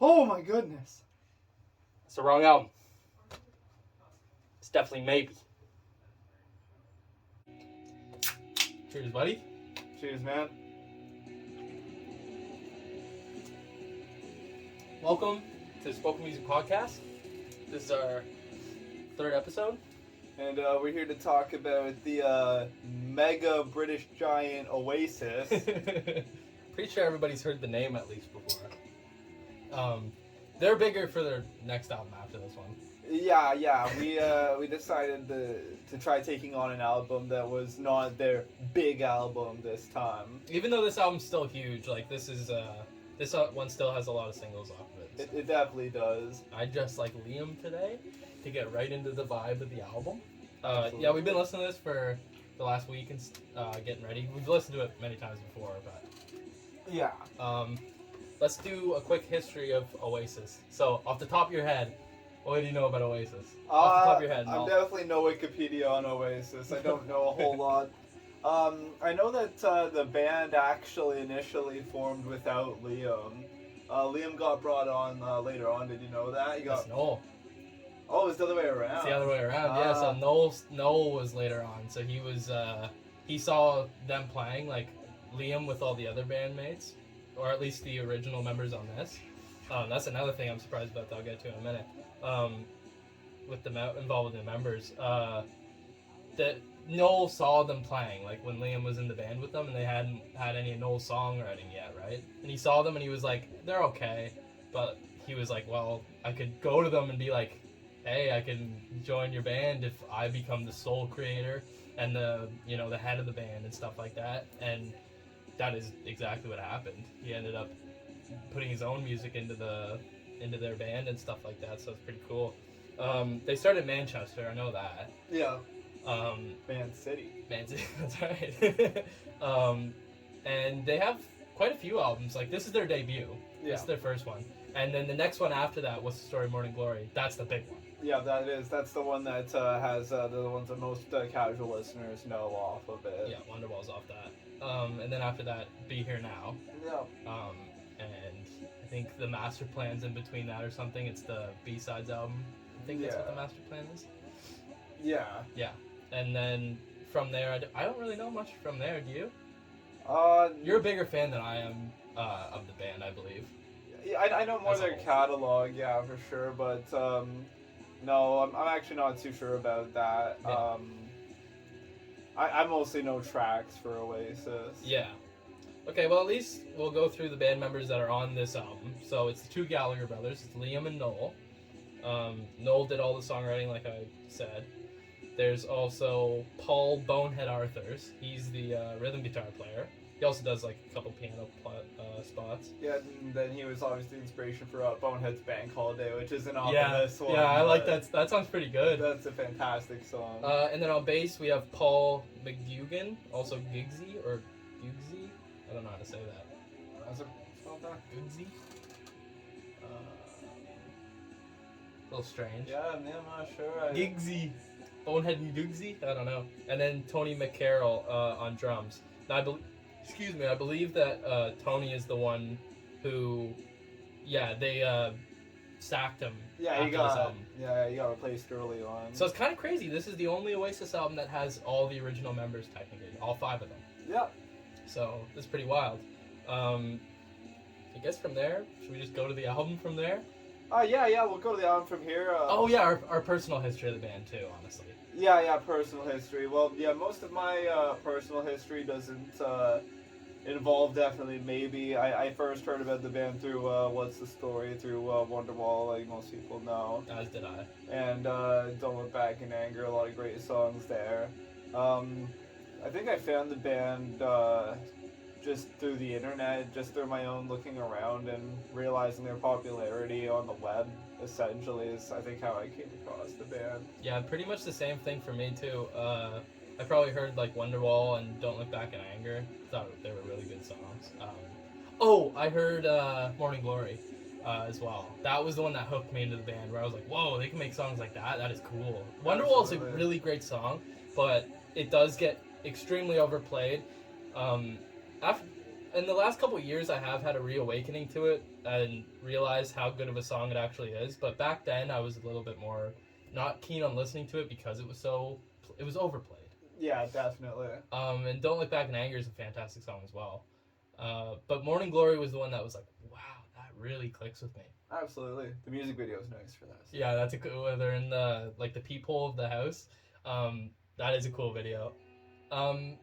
Oh my goodness. It's the wrong album. It's definitely Maybe. Cheers, buddy. Cheers, man. Welcome to the Spoken Music Podcast. This is our third episode. And we're here to talk about the mega British giant Oasis. Pretty sure everybody's heard the name at least before. They're bigger for their next album after this one. Yeah. We decided to try taking on an album that was not their big album this time. Even though this album's still huge, like this one still has a lot of singles off of it. It definitely does. I dressed like Liam today to get right into the vibe of the album. Absolutely. Yeah, we've been listening to this for the last week and getting ready. We've listened to it many times before, but yeah. Let's do a quick history of Oasis. So, off the top of your head, what do you know about Oasis? Off the top of your head. I'm definitely no Wikipedia on Oasis. I don't know a whole lot. I know that the band actually initially formed without Liam. Liam got brought on later on. Did you know that? That's Noel. Oh, it's the other way around. It's the other way around, yeah. So Noel was later on. So he was he saw them playing, like Liam with all the other bandmates, or at least the original members on this. That's another thing I'm surprised about that I'll get to in a minute. With the involved with the members, that Noel saw them playing, like when Liam was in the band with them, and they hadn't had any Noel songwriting yet, right? And he saw them and he was like, they're okay, but he was like, well, I could go to them and be like, hey, I can join your band if I become the sole creator and the head of the band and stuff like that. And that is exactly what happened. He ended up putting his own music into their band and stuff like that, so it's pretty cool. They started in Manchester, I know that. Yeah. Man City. Man City, that's right. And they have quite a few albums. Like, this is their debut. Yeah. This is their first one. And then the next one after that was The Story of Morning Glory. That's the big one. Yeah, that's the one that has the ones that most casual listeners know off of it. Yeah, Wonderwall's off that. And then after that, Be Here Now. Yeah. And I think the Master Plan's in between that or something. It's the B-Sides album. I think that's what the Master Plan is. Yeah. Yeah. And then from there, I don't really know much from there, do you? You're a bigger fan than I am of the band, I believe. Yeah, I know more of their catalog, yeah, for sure, but no, I'm actually not too sure about that. Yeah. I mostly know tracks for Oasis. Yeah. Okay, well, at least we'll go through the band members that are on this album. So it's the two Gallagher brothers. It's Liam and Noel. Noel did all the songwriting, like I said. There's also Paul Bonehead Arthurs. He's the rhythm guitar player. He also does like a couple piano spots. Yeah, and then he was obviously the inspiration for Bonehead's Bank Holiday, which isn't on this one. Yeah, I like that. That sounds pretty good. That's a fantastic song. And then on bass we have Paul McGugan, also Gigsy or Gugsy. I don't know how to say that. How's it spelled that? Gugsy. A little strange. Yeah, I'm not sure. Gigsy. Bonehead and Gugsy? I don't know. And then Tony McCarroll on drums. Now, I believe that Tony is the one who, they sacked him. Yeah, he got replaced early on. So it's kind of crazy. This is the only Oasis album that has all the original members, technically, all 5 of them. Yeah. So it's pretty wild. I guess from there, should we just go to the album from there? Yeah, we'll go to the album from here. Our personal history of the band too, honestly. Yeah, personal history. Well, yeah, most of my personal history doesn't involve definitely Maybe. I first heard about the band through What's the Story, through Wonderwall, like most people know. As did I. And Don't Look Back in Anger, a lot of great songs there. I think I found the band just through the internet, just through my own looking around and realizing their popularity on the web, essentially, is I think how I came across the band. Yeah, pretty much the same thing for me too. I probably heard like Wonderwall and Don't Look Back in Anger. Thought they were really good songs. I heard Morning Glory as well. That was the one that hooked me into the band, where I was like, whoa, they can make songs like that? That is cool. Wonderwall is a really great song, but it does get extremely overplayed. in the last couple of years, I have had a reawakening to it and realized how good of a song it actually is. But back then, I was a little bit more not keen on listening to it because it was overplayed. Yeah, definitely. And Don't Look Back in Anger is a fantastic song as well. But Morning Glory was the one that was like, wow, that really clicks with me. Absolutely. The music video is nice for that. Yeah, that's a cool. Where they're in the peephole of the house. That is a cool video. And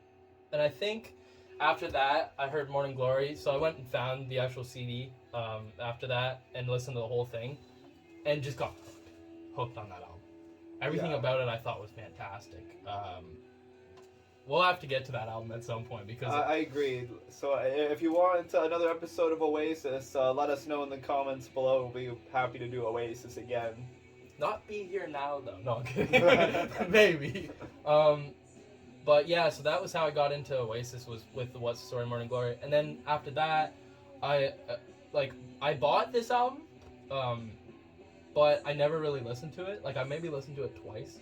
I think after that, I heard Morning Glory, so I went and found the actual CD after that and listened to the whole thing, and just got hooked on that album. Everything about it I thought was fantastic. We'll have to get to that album at some point because I agree. So if you want another episode of Oasis, let us know in the comments below. We'll be happy to do Oasis again. Not be here now though. No, I'm kidding. Maybe. But yeah, so that was how I got into Oasis, was with the What's the Story, Morning Glory, and then after that, I bought this album, but I never really listened to it. Like I maybe listened to it twice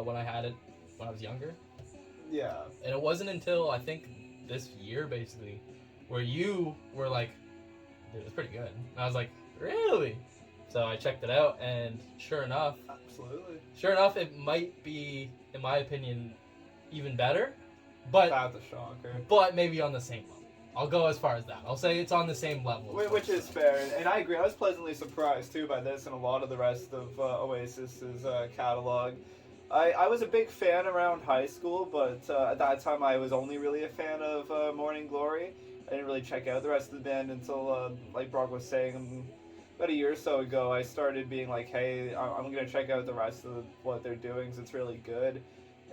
when I had it when I was younger. Yeah. And it wasn't until I think this year basically where you were like, dude, it's pretty good. And I was like, really? So I checked it out, and sure enough, it might be, in my opinion, even better, but That's a shocker. But maybe on the same level. I'll go as far as that. I'll say it's on the same level. Which is fair, and I agree. I was pleasantly surprised too by this and a lot of the rest of Oasis's catalog. I was a big fan around high school, but at that time I was only really a fan of Morning Glory. I didn't really check out the rest of the band until, like Brock was saying, about a year or so ago, I started being like, hey, I'm going to check out the rest of what they're doing because it's really good.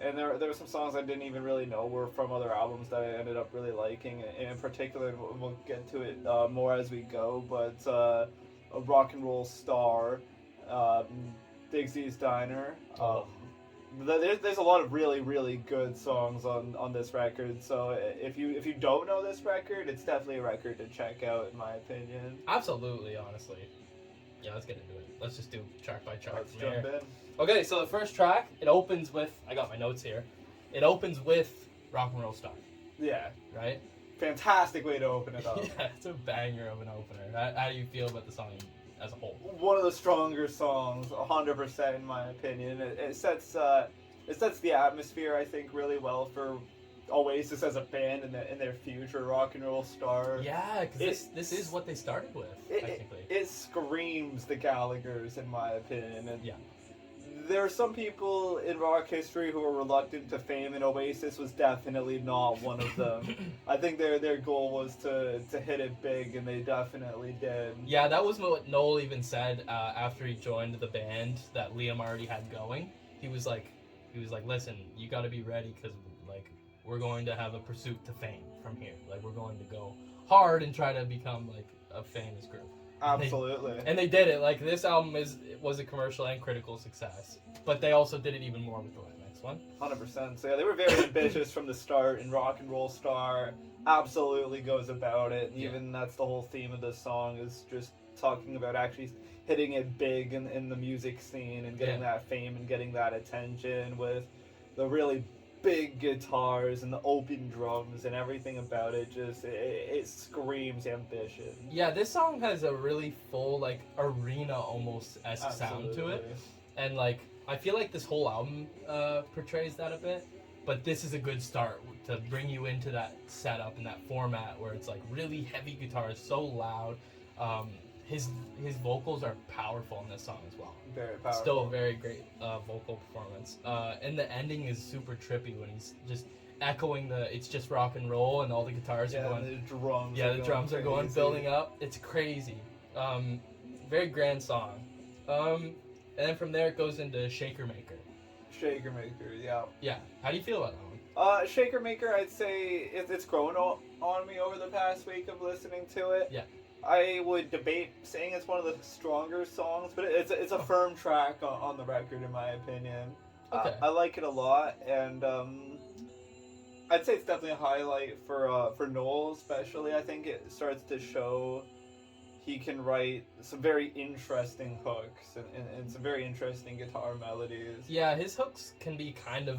And there were some songs I didn't even really know were from other albums that I ended up really liking. And in particular, we'll get to it more as we go, but a Rock and Roll Star, Digsy's Diner. There's a lot of really, really good songs on this record. So if you don't know this record, it's definitely a record to check out, in my opinion. Absolutely, honestly. Yeah, let's get into it. Let's just do track by track. Let's jump in. Okay, so the first track, it opens with, I got my notes here, it opens with Rock and Roll Star. Yeah. Right? Fantastic way to open it up. Yeah, it's a banger of an opener. How do you feel about the song as a whole? One of the stronger songs, 100% in my opinion. It sets the atmosphere, I think, really well for Oasis as a band and their future. Rock and Roll Star. Yeah, because this is what they started with, technically. It screams the Gallaghers, in my opinion. And yeah. There are some people in rock history who are reluctant to fame, and Oasis was definitely not one of them. I think their goal was to hit it big, and they definitely did. Yeah, that was what Noel even said after he joined the band that Liam already had going. He was like, listen, you got to be ready because like we're going to have a pursuit to fame from here. Like we're going to go hard and try to become like a famous group. Absolutely. And they did it. Like this album was a commercial and critical success, but they also did it even more with the next one. 100%. So yeah, they were very ambitious from the start, and Rock and Roll Star absolutely goes about it. And even that's the whole theme of this song, is just talking about actually hitting it big in the music scene and getting that fame and getting that attention with the really big guitars and the open drums and everything about it. Just it screams ambition. Yeah, this song has a really full, like, arena almost esque sound to it, and like I feel like this whole album portrays that a bit, but this is a good start to bring you into that setup and that format where it's like really heavy guitars, so loud. His vocals are powerful in this song as well. Very powerful. Still a very great vocal performance. And the ending is super trippy when he's just echoing it's just rock and roll and all the guitars are going. The drums. Yeah, the drums are going, building up. It's crazy. Very grand song. And then from there it goes into Shaker Maker. Shaker Maker, yeah. Yeah. How do you feel about that one? Shaker Maker, I'd say it's grown on me over the past week of listening to it. Yeah. I would debate saying it's one of the stronger songs, but it's a firm track on the record, in my opinion. Okay. I like it a lot, and I'd say it's definitely a highlight for Noel, especially. I think it starts to show he can write some very interesting hooks and some very interesting guitar melodies. Yeah, his hooks can be kind of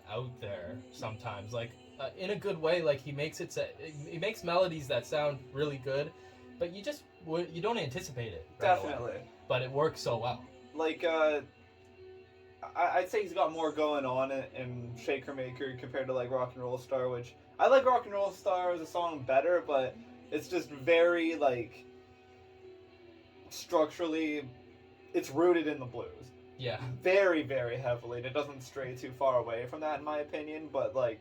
out there sometimes. Like in a good way. Like he makes he makes melodies that sound really good, but you don't anticipate it. Right Definitely. away. But it works so well. Like, I'd say he's got more going on in Shaker Maker compared to like Rock and Roll Star, which I like Rock and Roll Star as a song better, but it's just very like structurally, it's rooted in the blues. Yeah. Very, very heavily. And it doesn't stray too far away from that, in my opinion, but like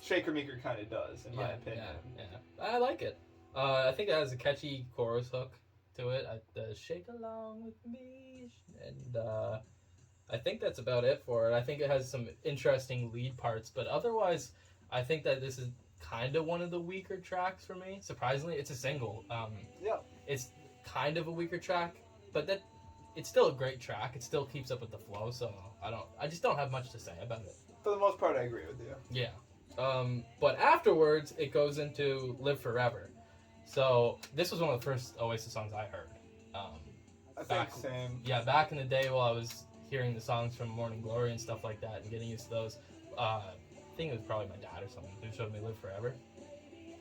Shaker Maker kind of does, in my opinion. Yeah. I like it. I think it has a catchy chorus hook to it. Shake along with me, and I think that's about it for it. I think it has some interesting lead parts, but otherwise, I think that this is kind of one of the weaker tracks for me. Surprisingly, it's a single. Yeah. It's kind of a weaker track, but it's still a great track. It still keeps up with the flow, so I just don't have much to say about it. For the most part, I agree with you. Yeah. But afterwards, it goes into Live Forever. So this was one of the first Oasis songs I heard. I think same. Yeah, back in the day while I was hearing the songs from Morning Glory and stuff like that and getting used to those, I think it was probably my dad or something who showed me Live Forever.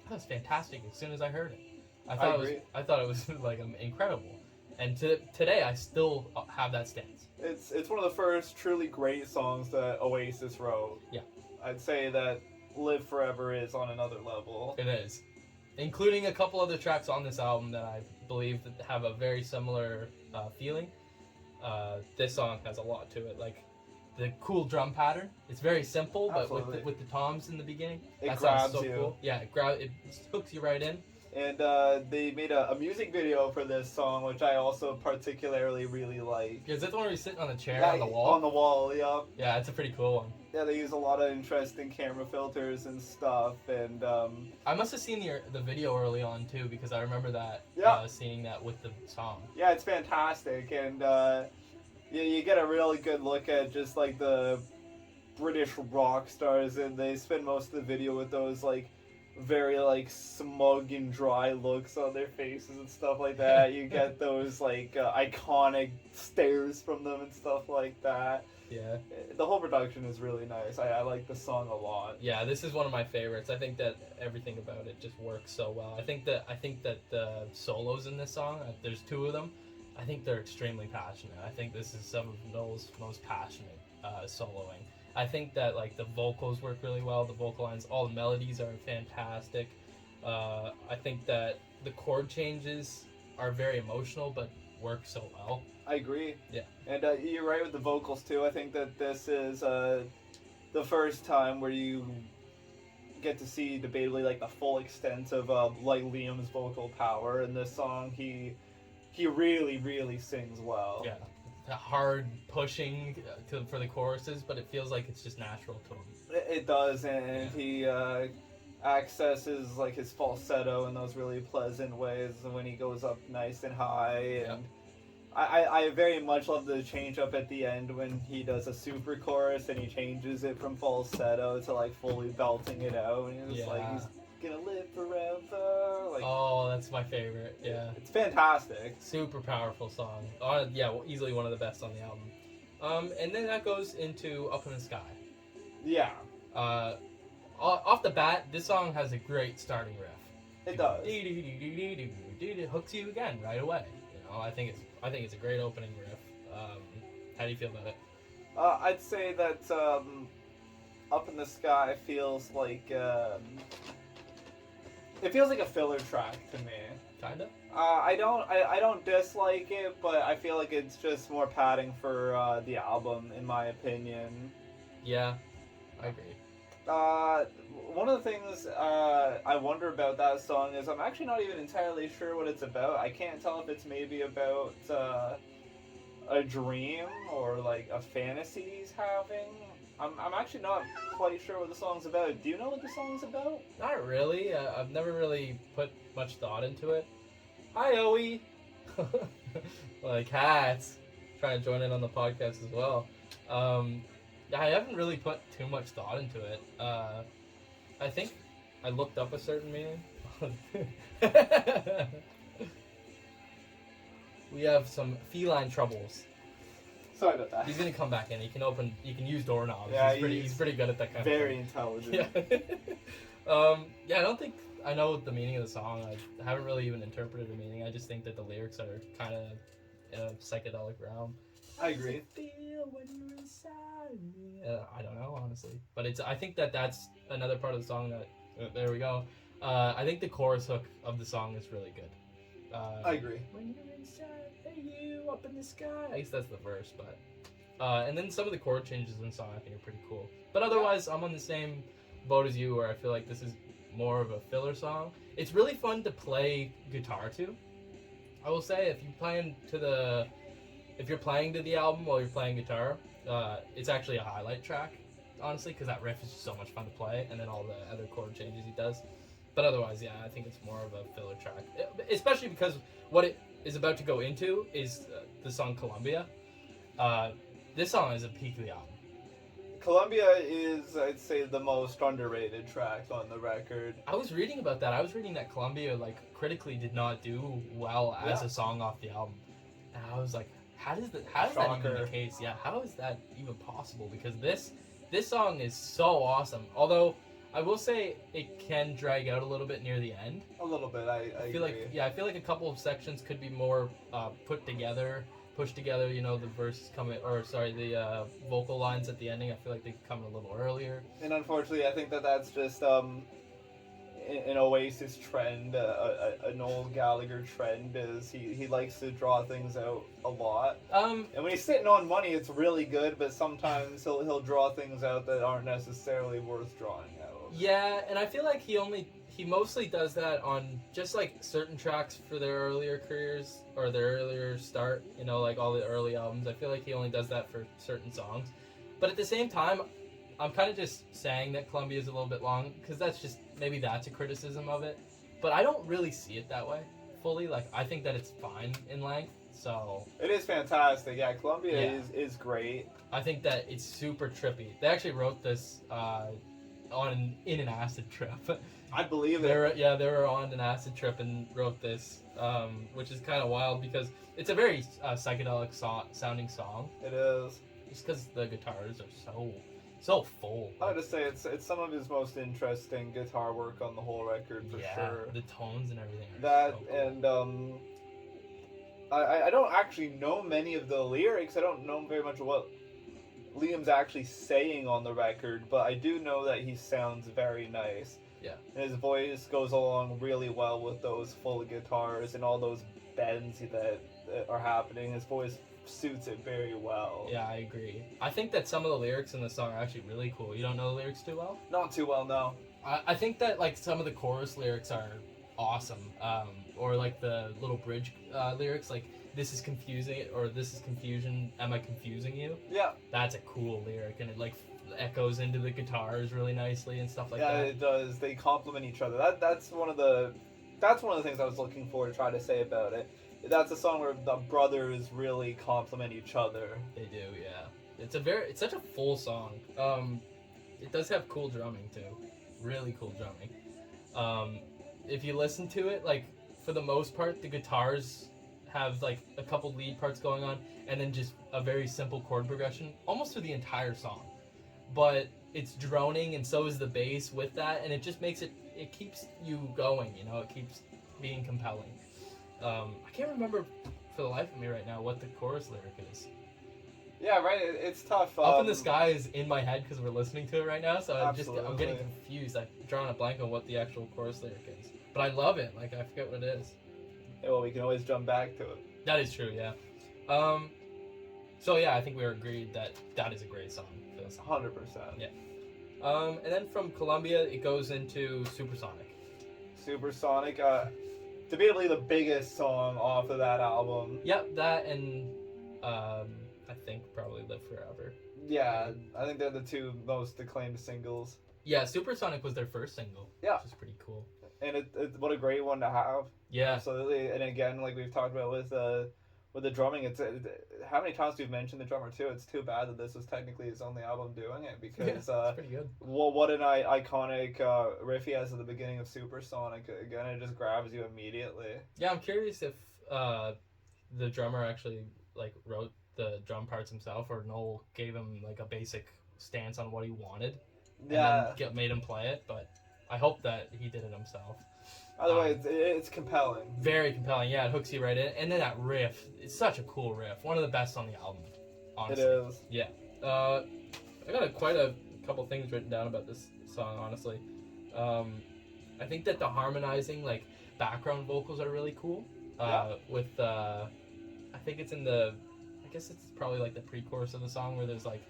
That was fantastic as soon as I heard it. I thought it was like incredible. And today I still have that stance. It's one of the first truly great songs that Oasis wrote. Yeah. I'd say that Live Forever is on another level. It is. Including a couple other tracks on this album that I believe that have a very similar feeling. This song has a lot to it. Like the cool drum pattern. It's very simple, but with the toms in the beginning, it grabs you. Cool. Yeah, it hooks you right in. And they made a music video for this song, which I also particularly really like. Is that the one where you're sitting on the chair on the wall? On the wall, yeah. Yeah, it's a pretty cool one. Yeah, they use a lot of interesting camera filters and stuff, and I must have seen the video early on too, because I remember that seeing that with the song. Yeah, it's fantastic, and you get a really good look at just like the British rock stars, and they spend most of the video with those like very like smug and dry looks on their faces and stuff like that. You get those like iconic stares from them and stuff like that. Yeah. The whole production is really nice. I like the song a lot. Yeah, this is one of my favorites. I think that everything about it just works so well. I think that the solos in this song, there's two of them. I think they're extremely passionate. I think this is some of Noel's most passionate soloing. I think that like the vocals work really well. The vocal lines, all the melodies are fantastic. I think that the chord changes are very emotional, but work so well. I agree. Yeah. And you're right with the vocals too. I think that this is the first time where you get to see debatably like the full extent of like Liam's vocal power in this song. He really, really sings well. Yeah. Hard pushing for the choruses, but it feels like it's just natural to him. It does, and he accesses like his falsetto in those really pleasant ways when he goes up nice and high. And I very much love the change up at the end when he does a super chorus and he changes it from falsetto to like fully belting it out, and he's like he's gonna live forever. Like, oh, that's my favorite. Yeah, it's fantastic. Super powerful song. Easily one of the best on the album. And then that goes into Up in the Sky. Yeah. Off the bat, this song has a great starting riff. It does. It hooks you again right away. You know, I think it's a great opening riff. How do you feel about it? I'd say that Up in the Sky feels like it feels like a filler track to me. Kinda. I don't dislike it, but I feel like it's just more padding for the album, in my opinion. Yeah, I agree. One of the things I wonder about that song is I'm actually not even entirely sure what it's about. I can't tell if it's maybe about a dream or like a fantasy he's having. I'm actually not quite sure what the song's about. Do you know what the song's about? Not really. I've never really put much thought into it. Hi, Owie! Like, hats. Trying to join in on the podcast as well. I haven't really put too much thought into it. I think I looked up a certain meaning. We have some feline troubles. Sorry about that. He's gonna come back in. He can use doorknobs. Yeah, He's pretty good at that kind very of intelligent. thing. Yeah, I don't think I know the meaning of the song. I haven't really even interpreted the meaning. I just think that the lyrics are kind of in a psychedelic realm. I agree. Feel when you're inside me. I don't know, honestly, but I think that's another part of the song that. There we go. I think the chorus hook of the song is really good. I agree. When you're inside, hey you up in the sky. I guess that's the verse, but and then some of the chord changes in the song I think are pretty cool. But otherwise, I'm on the same boat as you, where I feel like this is more of a filler song. It's really fun to play guitar to. I will say, if you're playing to the album while you're playing guitar, it's actually a highlight track, honestly, because that riff is just so much fun to play, and then all the other chord changes he does. But otherwise, yeah, I think it's more of a filler track, especially because what it is about to go into is the song Columbia. This song is a peak of the album. Columbia is, I'd say, the most underrated track on the record. I was reading about that. I was reading that Columbia, critically did not do well as a song off the album. And I was like, how is that even the case? Yeah, how is that even possible? Because this song is so awesome. Although, I will say it can drag out a little bit near the end. A little bit, I feel agree. I feel like a couple of sections could be more pushed together. The verses the vocal lines at the ending. I feel like they could come a little earlier. And unfortunately, I think that's just an Oasis trend, an old Gallagher trend. Is he likes to draw things out a lot. And when he's sitting on money, it's really good. But sometimes he'll draw things out that aren't necessarily worth drawing out. Yeah, and I feel like he mostly does that on just certain tracks for their earlier careers or their earlier start, like all the early albums. I feel like he only does that for certain songs. But at the same time, I'm kind of just saying that Columbia is a little bit long because maybe that's a criticism of it. But I don't really see it that way fully. I think that it's fine in length. So it is fantastic. Yeah, Columbia is great. I think that it's super trippy. They actually wrote this in an acid trip. I believe it. They were on an acid trip and wrote this, which is kind of wild because it's a very psychedelic sounding song. It is. Just because the guitars are so full. I would just say it's some of his most interesting guitar work on the whole record for sure. The tones and everything. And I don't actually know many of the lyrics. I don't know very much of what Liam's actually saying on the record, but I do know that he sounds very nice. Yeah. And his voice goes along really well with those full guitars and all those bends that are happening. His voice suits it very well. Yeah, I agree. I think that some of the lyrics in the song are actually really cool. You don't know the lyrics too well? Not too well, no. I think that some of the chorus lyrics are awesome. Or the little bridge lyrics, this is confusing, or this is confusion, am I confusing you? Yeah. That's a cool lyric, and it echoes into the guitars really nicely and stuff like that. Yeah, it does. They complement each other. That's one of the things I was looking for to try to say about it. That's a song where the brothers really complement each other. They do, yeah. It's such a full song. It does have cool drumming too. Really cool drumming. If you listen to it, for the most part, the guitars have a couple lead parts going on, and then just a very simple chord progression almost through the entire song. But it's droning, and so is the bass with that, and it just makes it keeps you going, it keeps being compelling. I can't remember for the life of me right now what the chorus lyric is. Yeah, right, it's tough. Up in the Sky is in my head because we're listening to it right now, so I'm getting Absolutely. confused. I'm drawing a blank on what the actual chorus lyric is. But I love it, I forget what it is. Yeah, well, we can always jump back to it. That is true, yeah. So yeah, I think we agreed that is a great song for this song. 100%. Yeah. And then from Columbia, it goes into Supersonic. Supersonic, debatably the biggest song off of that album. Yep, that and I think probably Live Forever. Yeah, I think they're the two most acclaimed singles. Yeah, Supersonic was their first single. Yeah. Which is pretty cool. And what a great one to have. Yeah. Absolutely. And again, like we've talked about with the drumming, how many times we've mentioned the drummer too. It's too bad that this was technically his only album doing it because it's pretty good. What an iconic riff he has at the beginning of Supersonic. Again, it just grabs you immediately. Yeah, I'm curious if the drummer actually wrote the drum parts himself, or Noel gave him like a basic stance on what he wanted, and Yeah. then made him play it. But I hope that he did it himself. Either way, it's compelling. Very compelling. Yeah, it hooks you right in, and then that riff. It's such a cool riff. One of the best on the album. Honestly. It is. Yeah. I got quite a couple things written down about this song. Honestly, I think that the harmonizing like background vocals are really cool. With I think it's in the, I guess it's probably like the pre-chorus of the song where there's like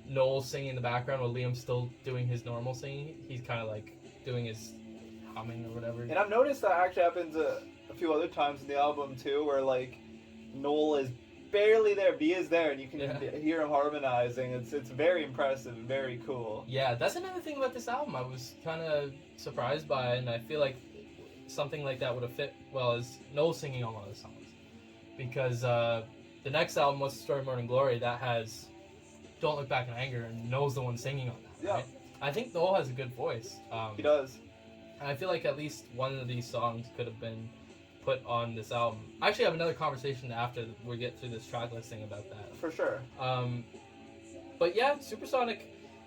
Noel singing in the background while Liam's still doing his normal singing. He's kind of like doing his humming or whatever. And I've noticed that actually happens a few other times in the album too, where like Noel is barely there, but he is there, and you can hear him harmonizing. It's very impressive and very cool. Yeah, that's another thing about this album I was kind of surprised by, and I feel like something like that would have fit well as Noel singing on one of the songs. Because the next album, What's the Story of Morning Glory, that has Don't Look Back in Anger, and Noel's the one singing on that, right? I think Noel has a good voice. He does. And I feel like at least one of these songs could have been put on this album. I actually have another conversation after we get through this track listing about that. For sure. But yeah, Supersonic,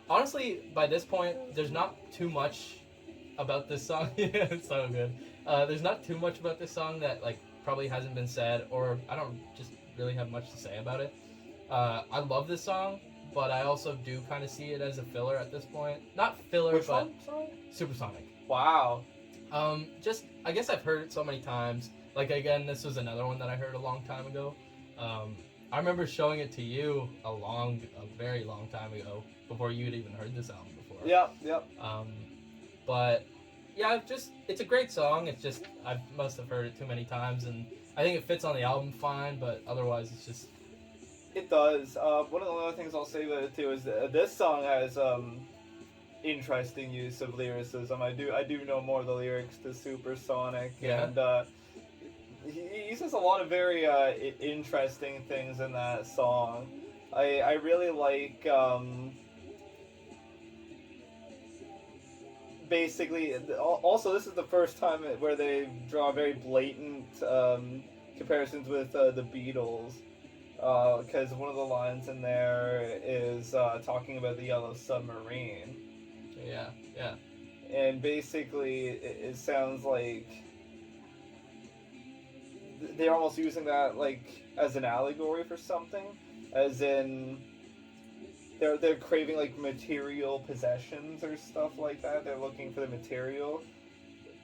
honestly, by this point, there's not too much about this song. Yeah, it's so good. There's not too much about this song that like probably hasn't been said, or I don't just really have much to say about it. I love this song, but I also do kind of see it as a filler at this point. Not filler, Which but one? Sorry? Supersonic. Wow. Just I guess I've heard it so many times. Like again, this was another one that I heard a long time ago. I remember showing it to you a very long time ago, before you had even heard this album before. Yep. But yeah, it's a great song. It's just I must have heard it too many times, and I think it fits on the album fine. But otherwise, it's just. It does. One of the other things I'll say about it too is that this song has interesting use of lyricism. I do know more of the lyrics to Supersonic, and he uses a lot of very interesting things in that song. I really like basically. Also, this is the first time where they draw very blatant comparisons with the Beatles. Because one of the lines in there is talking about the Yellow Submarine. Yeah. And basically, it sounds like they're almost using that like as an allegory for something, as in they're craving like material possessions or stuff like that. They're looking for the material,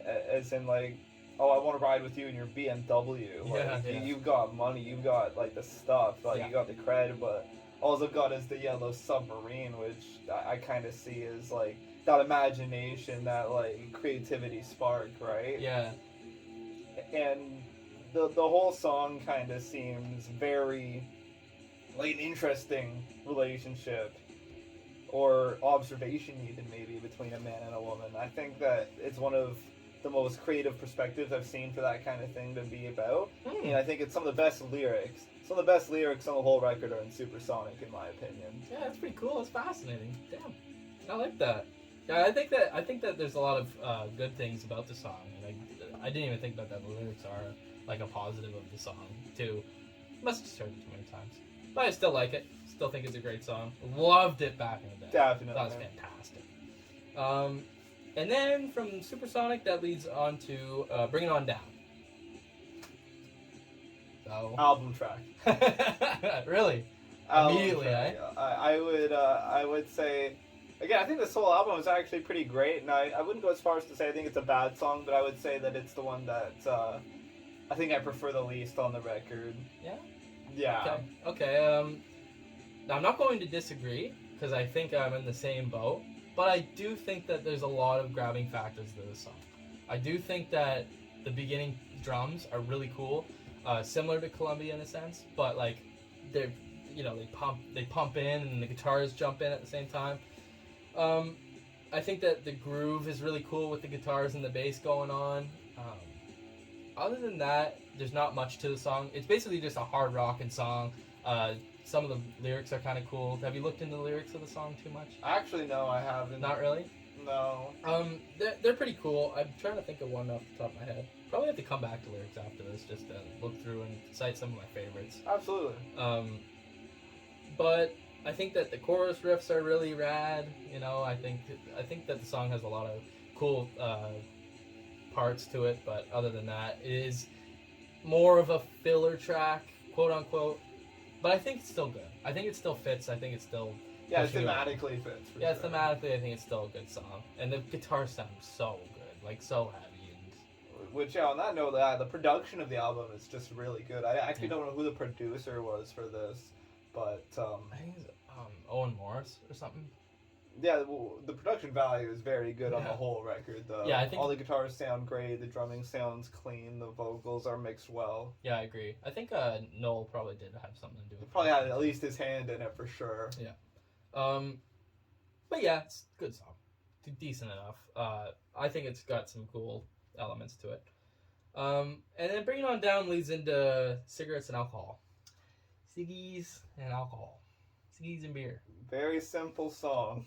as in like, oh, I want to ride with you in your BMW. Like, you've got money, you've got like the stuff, like you got the credit, but all I've got is the Yellow Submarine, which I kind of see as like that imagination, that like creativity spark, right? Yeah. And the whole song kind of seems very like an interesting relationship or observation even maybe between a man and a woman. I think that it's one of the most creative perspectives I've seen for that kind of thing to be about. And I think it's some of the best lyrics. Some of the best lyrics on the whole record are in Supersonic, in my opinion. Yeah, that's pretty cool. That's fascinating. Damn, I like that. Yeah, I think that there's a lot of good things about the song, and I didn't even think about that. The lyrics are like a positive of the song too. Must have just heard it too many times, but I still like it. Still think it's a great song. Loved it back in the day. Definitely. That was fantastic. And then from Supersonic, that leads on to Bring It On Down. So Album track. Really? Album Immediately, track. I would say, again, I think this whole album is actually pretty great, and I wouldn't go as far as to say I think it's a bad song, but I would say that it's the one that I think I prefer the least on the record. Yeah? Yeah. Okay. Now, I'm not going to disagree, because I think I'm in the same boat. But I do think that there's a lot of grabbing factors to this song. I do think that the beginning drums are really cool, similar to Columbia in a sense, but like they pump in and the guitars jump in at the same time. I think that the groove is really cool with the guitars and the bass going on. Other than that, there's not much to the song. It's basically just a hard rockin' song. Some of the lyrics are kind of cool. Have you looked into the lyrics of the song too much? Actually, no, I haven't. Not really? No. They're pretty cool. I'm trying to think of one off the top of my head. Probably have to come back to lyrics after this just to look through and cite some of my favorites. Absolutely. but I think that the chorus riffs are really rad. You know, I think that the song has a lot of cool parts to it, but other than that, it is more of a filler track, quote unquote. But I think it's still good. I think it still fits. I think it's still thematically fits. Yeah, sure. Thematically, I think it's still a good song, and the guitar sounds so good, like so heavy. Which, on that note, the production of the album is just really good. I actually don't know who the producer was for this, but I think it's Owen Morris or something. Yeah, the production value is very good on the whole record, though. Yeah, I think all the guitars sound great, the drumming sounds clean, the vocals are mixed well. Yeah, I agree. I think Noel probably did have something to do with it. Probably had at least his hand in it for sure. Yeah. But yeah, it's a good song. Decent enough. I think it's got some cool elements to it. And then Bring It On Down leads into cigarettes and alcohol. Ciggies and alcohol. Ciggies and beer. Very simple song.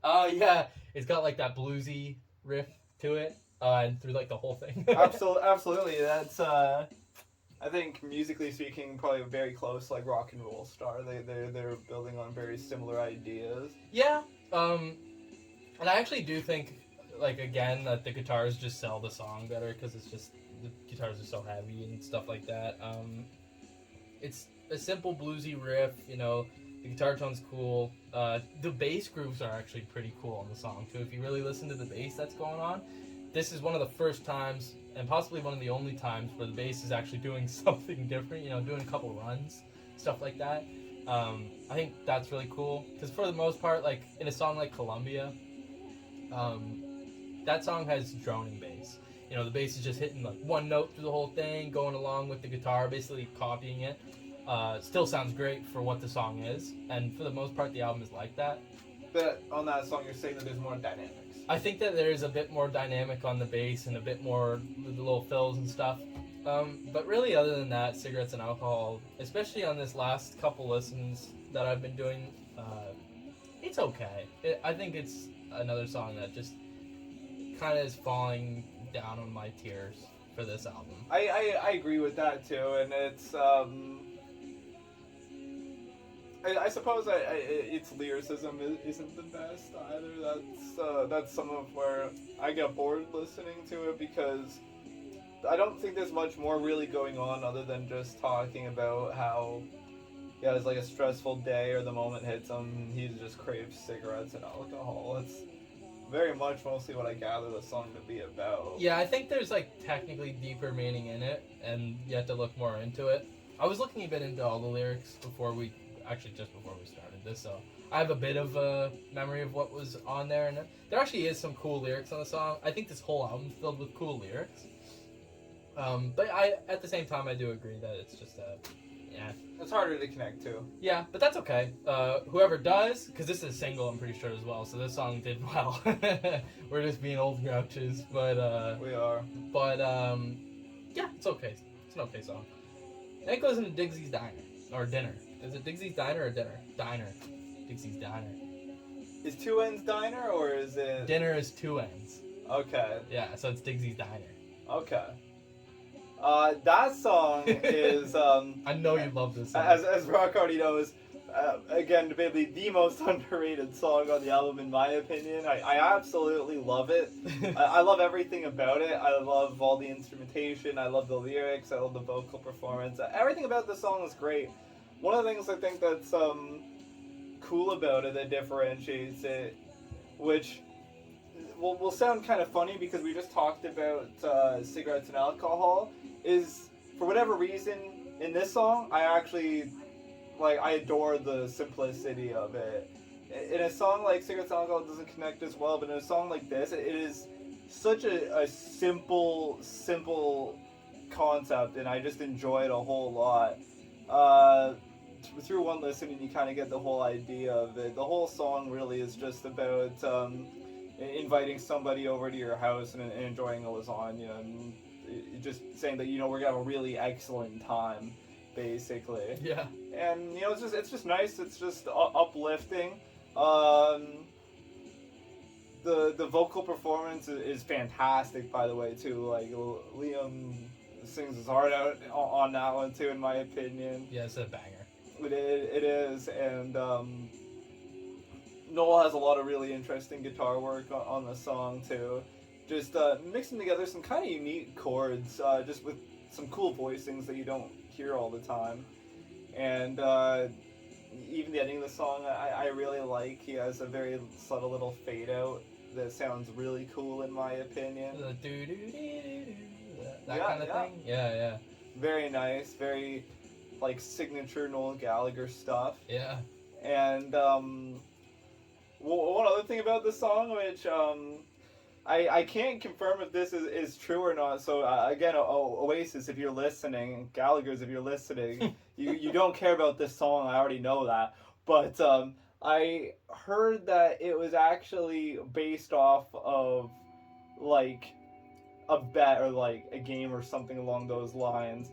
Yeah. It's got like that bluesy riff to it. And through like the whole thing. Absolutely. That's I think musically speaking, probably very close like Rock and Roll Star. They're building on very similar ideas. Yeah. And I actually do think, like, again, that the guitars just sell the song better because it's just the guitars are so heavy and stuff like that. It's a simple bluesy riff, you know. The guitar tone's cool. The bass grooves are actually pretty cool on the song too. If you really listen to the bass that's going on, this is one of the first times, and possibly one of the only times, where the bass is actually doing something different. You know, doing a couple runs, stuff like that. I think that's really cool because for the most part, like in a song like Columbia, that song has droning bass. You know, the bass is just hitting like one note through the whole thing, going along with the guitar, basically copying it. Still sounds great for what the song is, and for the most part, the album is like that. But on that song, you're saying that there's more dynamics. I think that there is a bit more dynamic on the bass and a bit more the little fills and stuff. But really, other than that, cigarettes and alcohol, especially on this last couple listens that I've been doing, it's okay. I think it's another song that just kind of is falling down on my tiers for this album. I agree with that too, and it's I suppose its lyricism isn't the best either. That's some of where I get bored listening to it because I don't think there's much more really going on other than just talking about how it's like a stressful day or the moment hits him, he just craves cigarettes and alcohol. It's very much mostly what I gather the song to be about. Yeah, I think there's like technically deeper meaning in it, and you have to look more into it. I was looking a bit into all the lyrics just before we started this, so I have a bit of a memory of what was on there, and there actually is some cool lyrics on the song. I think this whole album's filled with cool lyrics. But at the same time, I do agree that it's just it's harder to connect to. Yeah, but that's okay. Whoever does, because this is a single, I'm pretty sure as well, so this song did well. We're just being old grouches, but we are. But yeah, it's okay. It's an okay song. And it goes into Digsy's Diner or Dinner. Is it Digsy's Diner or Dinner? Diner. Digsy's Diner. Is Two Ends Diner or is it? Dinner is two ends. Okay. Yeah, so it's Digsy's Diner. Okay. That song is I know you love this song. As Rock already knows, again, maybe the most underrated song on the album in my opinion. I absolutely love it. I love everything about it. I love all the instrumentation. I love the lyrics. I love the vocal performance. Everything about the song is great. One of the things I think that's cool about it that differentiates it, which will sound kind of funny because we just talked about cigarettes and alcohol, is for whatever reason in this song I actually I adore the simplicity of it. In a song like Cigarettes and Alcohol, it doesn't connect as well, but in a song like this, it is such a simple concept, and I just enjoy it a whole lot. Through one listen, and you kind of get the whole idea of it. The whole song really is just about inviting somebody over to your house and enjoying a lasagna, and just saying that we're gonna have a really excellent time, basically. Yeah. And it's just nice. It's just uplifting. The vocal performance is fantastic, by the way, too. Like Liam sings his heart out on that one too, in my opinion. Yeah, it's a banger. It is, and Noel has a lot of really interesting guitar work on the song too. Just mixing together some kind of unique chords, just with some cool voicings that you don't hear all the time. And even the ending of the song, I really like. He has a very subtle little fade out that sounds really cool in my opinion. The doo-doo-doo-doo-doo, that Yeah, kind of yeah. thing. Yeah. Very nice, very like signature Noel Gallagher stuff. Yeah. And one other thing about this song, which I can't confirm if this is true or not. So again, Oasis, if you're listening, Gallagher's, if you're listening, you don't care about this song. I already know that. But I heard that it was actually based off of like a bet or like a game or something along those lines,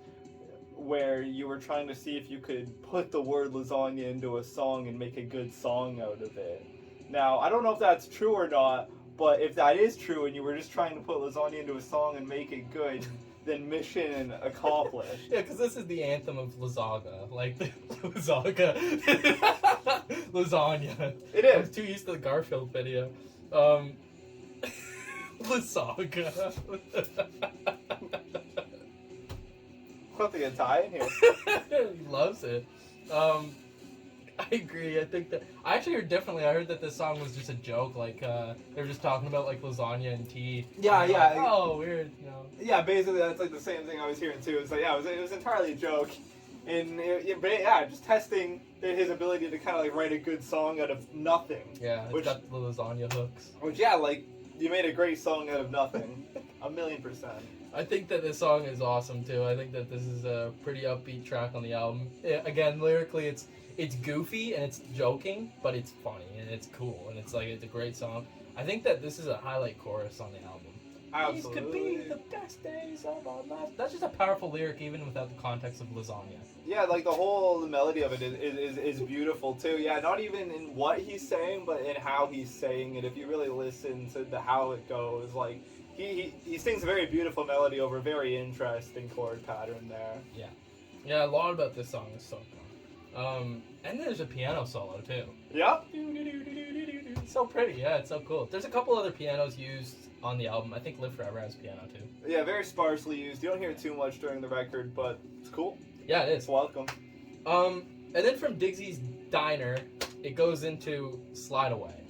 where you were trying to see if you could put the word lasagna into a song and make a good song out of it. Now, I don't know if that's true or not, but if that is true and you were just trying to put lasagna into a song and make it good, then mission accomplished. Yeah, because this is the anthem of lasagna. Like, lasagna. Lasagna. It I was is. too used to the Garfield video. Lasagna. Put the guitar in here. He loves it. I agree. I think that I actually heard differently. I heard that this song was just a joke. Like they were just talking about like lasagna and tea. Yeah, And, yeah. like, oh, weird. You know. Yeah, basically that's like the same thing I was hearing too. It's like, yeah, it was entirely a joke. And just testing his ability to kind of like write a good song out of nothing. Yeah, it's got the lasagna hooks. Which, yeah, like, you made a great song out of nothing. 1,000,000%. I think that this song is awesome too. I think that this is a pretty upbeat track on the album. Again, lyrically, it's goofy and it's joking, but it's funny and it's cool and it's a great song. I think that this is a highlight chorus on the album. Absolutely. These could be the best days of our lives. That's just a powerful lyric, even without the context of lasagna. Yeah, like the melody of it is beautiful too. Yeah, not even in what he's saying, but in how he's saying it. If you really listen to how it goes, like he sings a very beautiful melody over a very interesting chord pattern there. Yeah, a lot about this song is so fun. And there's a piano solo too. Yep. It's so pretty. Yeah, it's so cool. There's a couple other pianos used on the album. I think Live Forever has piano too. Yeah, very sparsely used. You don't hear it too much during the record, but it's cool. Yeah, it It's is. welcome. And then from Digsy's Diner, it goes into Slide Away.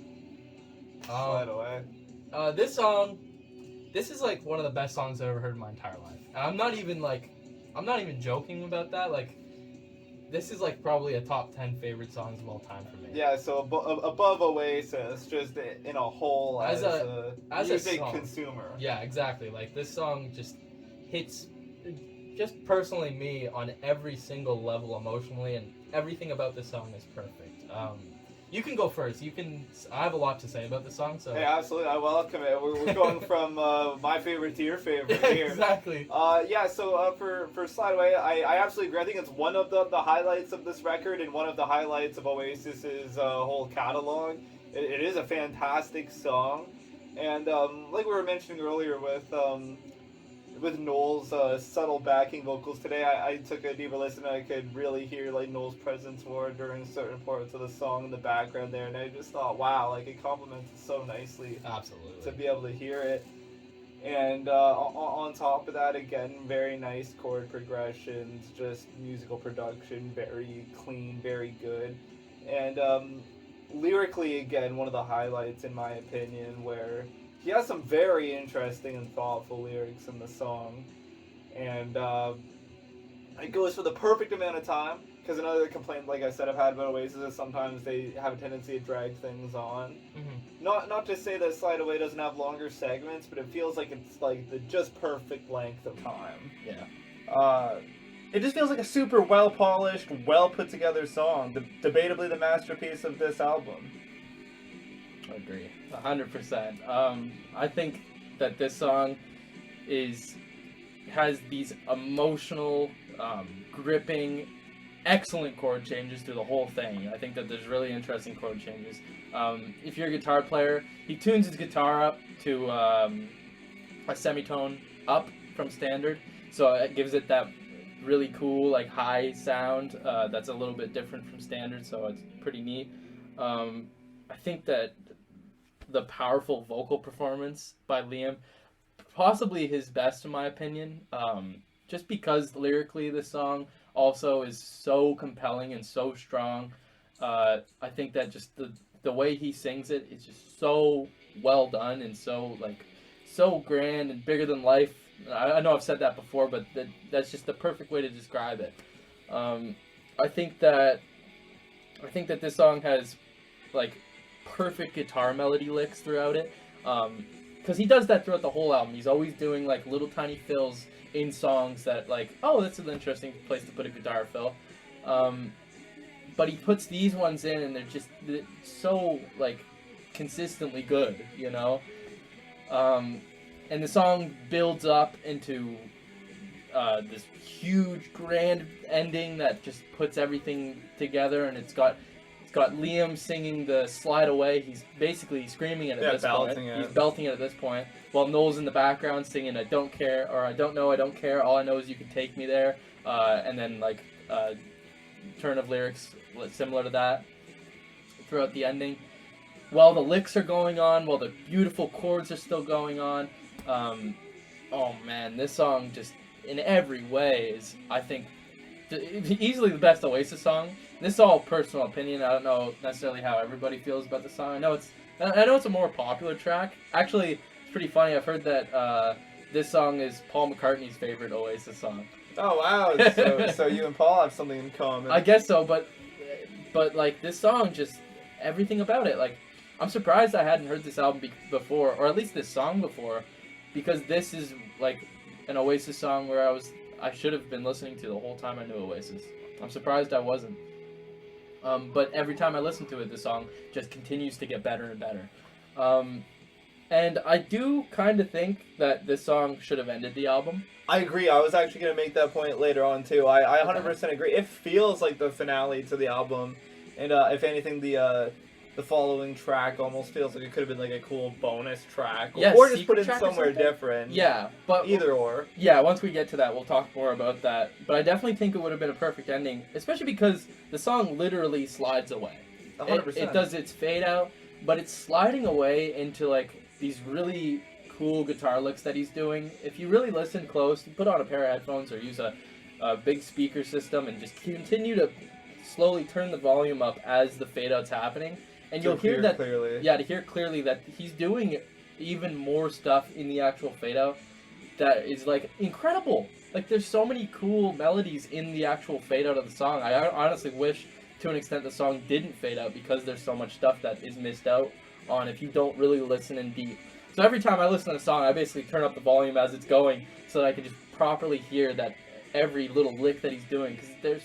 Slide away. This song, this is like one of the best songs I've ever heard in my entire life. And I'm not even joking about that. Like, this is like probably a top 10 favorite songs of all time for me. Yeah, so above Oasis, just in a whole As a music song. consumer. Yeah, exactly. Like, this song just hits, just personally me, on every single level emotionally, and everything about this song is perfect. You can go first. I have a lot to say about this song, so. Yeah, absolutely. I welcome it. We're going from my favorite to your favorite here. Exactly. So for Slide Away, I absolutely agree. I think it's one of the highlights of this record and one of the highlights of Oasis's whole catalog. It is a fantastic song, and like we were mentioning earlier with Noel's subtle backing vocals today, I took a deeper listen and I could really hear like Noel's presence more during certain parts of the song in the background there, and I just thought, wow, like it complements it so nicely. Absolutely. To be able to hear it. And on top of that, again, very nice chord progressions, just musical production, very clean, very good. And lyrically, again, one of the highlights in my opinion, where he has some very interesting and thoughtful lyrics in the song. And it goes for the perfect amount of time, because another complaint, like I said, I've had about Oasis is sometimes they have a tendency to drag things on. Mm-hmm. Not to say that Slide Away doesn't have longer segments, but it feels like it's like the just perfect length of time. Yeah. It just feels like a super well polished, well put together song. Debatably the masterpiece of this album. I agree, 100%. I think that this song has these emotional, gripping, excellent chord changes through the whole thing. I think that there's really interesting chord changes. If you're a guitar player, he tunes his guitar up to a semitone up from standard, so it gives it that really cool, like high sound that's a little bit different from standard, so it's pretty neat. I think that the powerful vocal performance by Liam, possibly his best in my opinion, just because lyrically the song also is so compelling and so strong. I think that just the way he sings it is just so well done and so so grand and bigger than life. I know I've said that before, but that's just the perfect way to describe it. I think that this song has like perfect guitar melody licks throughout it. Because he does that throughout the whole album. He's always doing like little tiny fills in songs that like, oh, that's an interesting place to put a guitar fill. But he puts these ones in, and they're so like consistently good, you know. And the song builds up into this huge grand ending that just puts everything together, and it's got Liam singing the Slide Away. He's basically screaming it at this point. He's belting it at this point, while Noel's in the background singing I Don't Care, or I Don't Know, I Don't Care, All I Know Is You Can Take Me There, and then like turn of lyrics similar to that throughout the ending. While the licks are going on, while the beautiful chords are still going on, oh man, this song just in every way is, I think, easily the best Oasis song. This is all personal opinion. I don't know necessarily how everybody feels about the song. I know it's a more popular track. Actually, it's pretty funny. I've heard that this song is Paul McCartney's favorite Oasis song. Oh wow! So you and Paul have something in common. I guess so, but like this song, just everything about it. Like, I'm surprised I hadn't heard this album before, or at least this song before, because this is like an Oasis song where I should have been listening to the whole time I knew Oasis. I'm surprised I wasn't. But every time I listen to it, the song just continues to get better and better. And I do kind of think that this song should have ended the album. I agree. I was actually going to make that point later on, too. I 100% agree. It feels like the finale to the album. And if anything, the following track almost feels like it could have been like a cool bonus track. Yeah, or just put it track somewhere different. Yeah, but either or. Yeah, once we get to that, we'll talk more about that. But I definitely think it would have been a perfect ending, especially because the song literally slides away. 100%. It does its fade out, but it's sliding away into like these really cool guitar licks that he's doing. If you really listen close, you put on a pair of headphones or use a big speaker system and just continue to slowly turn the volume up as the fade out's happening. And you'll hear that clearly. Yeah, to hear clearly that he's doing even more stuff in the actual fade out that is like incredible. Like, there's so many cool melodies in the actual fade out of the song. I honestly wish to an extent the song didn't fade out, because there's so much stuff that is missed out on if you don't really listen in deep. So every time I listen to a song, I basically turn up the volume as it's going so that I can just properly hear that every little lick that he's doing, because they're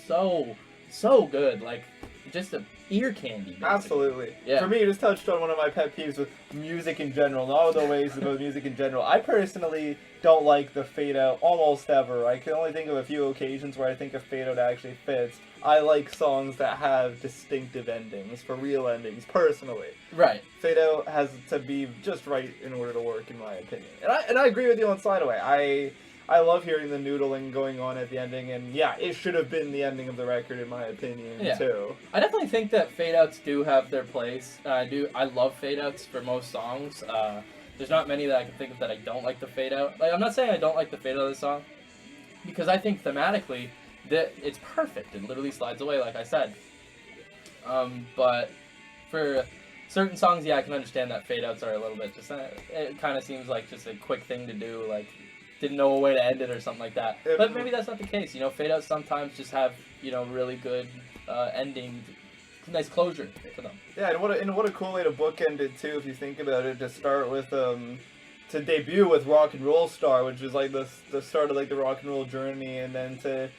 so good. Like, just a ear candy, basically. Absolutely. Yeah. For me, you just touched on one of my pet peeves with music in general, not the ways about music in general. I personally don't like the fade out almost ever. I can only think of a few occasions where I think a fade out actually fits. I like songs that have distinctive endings, for real endings, personally. Right. Fade out has to be just right in order to work, in my opinion. And I agree with you on Slide Away. I love hearing the noodling going on at the ending, and yeah, it should have been the ending of the record, in my opinion, too. I definitely think that fade-outs do have their place. I love fade-outs for most songs. There's not many that I can think of that I don't like the fade-out. Like, I'm not saying I don't like the fade-out of the song, because I think thematically that it's perfect. It literally slides away, like I said. But for certain songs, yeah, I can understand that fade-outs are a little bit just... it kind of seems like just a quick thing to do, like... didn't know a way to end it or something like that. But maybe that's not the case. You know, fade outs sometimes just have, you know, really good ending, nice closure to them. Yeah, and what a cool way to bookend it too, if you think about it. To start with, to debut with Rock and Roll Star, which is like the start of like the rock and roll journey, and then to